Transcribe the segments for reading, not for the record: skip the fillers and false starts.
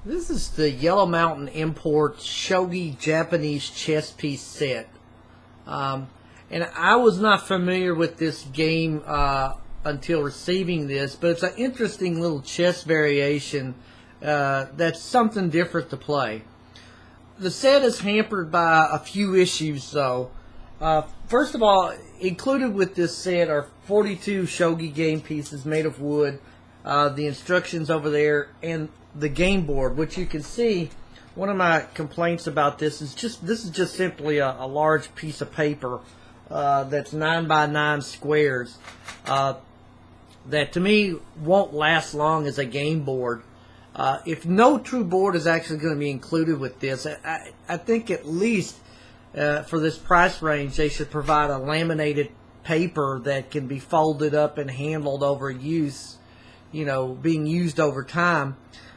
This is the Yellow Mountain Import Shogi Japanese chess piece set. And I was not familiar with this game until receiving this, but it's an interesting little chess variation that's something different to play. The set is hampered by a few issues, though. First of all, included with this set are 42 shogi game pieces made of wood, the instructions over there, and the game board, which you can see. One of my complaints about this is just simply a large piece of paper that's 9 by 9 squares that to me won't last long as a game board. If no true board is actually going to be included with this, I think at least for this price range they should provide a laminated paper that can be folded up and handled over use, being used over time,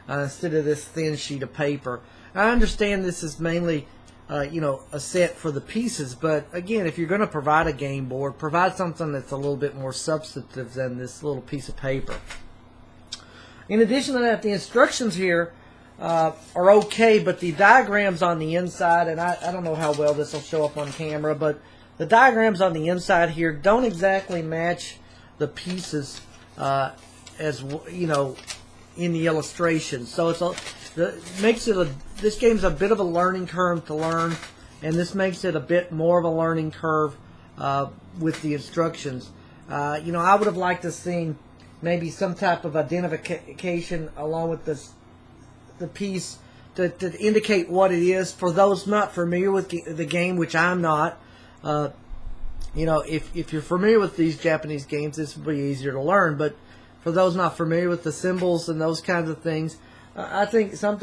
instead of this thin sheet of paper. I understand this is mainly a set for the pieces, but again, if you're going to provide a game board, provide something that's a little bit more substantive than this little piece of paper. In addition to that, the instructions here are okay, but the diagrams on the inside, and I don't know how well this will show up on camera, but the diagrams on the inside here don't exactly match the pieces as in the illustration. So this game's a bit of a learning curve to learn, and this makes it a bit more of a learning curve with the instructions. I would have liked to have seen maybe some type of identification along with the piece to indicate what it is. For those not familiar with the game, which I'm not, if you're familiar with these Japanese games, this will be easier to learn. But for those not familiar with the symbols and those kinds of things, I think some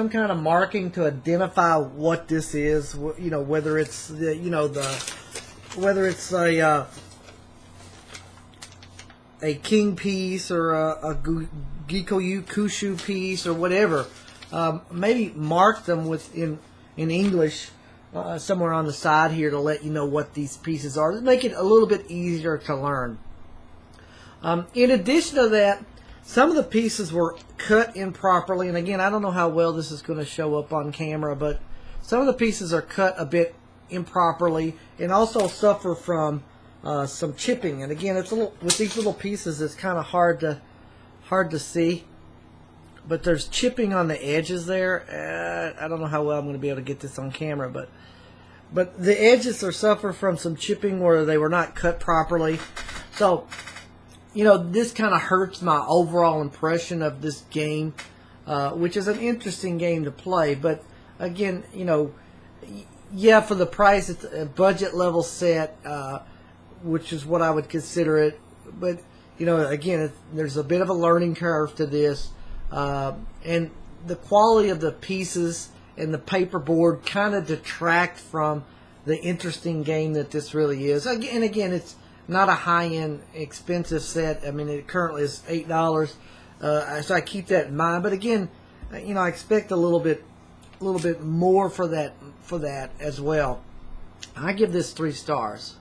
kind of marking to identify what this is. Whether it's whether it's a king piece or a Gikoyu Kushu piece or whatever. Maybe mark them in English somewhere on the side here to let you know what these pieces are. Make it a little bit easier to learn. In addition to that, some of the pieces were cut improperly, and again, I don't know how well this is going to show up on camera, but some of the pieces are cut a bit improperly and also suffer from some chipping. And again, it's with these little pieces, it's kind of hard to see, but there's chipping on the edges there. I don't know how well I'm going to be able to get this on camera, but the edges suffer from some chipping where they were not cut properly. So this kind of hurts my overall impression of this game, which is an interesting game to play. But again, yeah, for the price, it's a budget level set, which is what I would consider it. But again, there's a bit of a learning curve to this, and the quality of the pieces and the paperboard kind of detract from the interesting game that this really is. And again, it's not a high-end, expensive set. I mean, it currently is $8, so I keep that in mind. But again, I expect a little bit more for that as well. I give this 3 stars.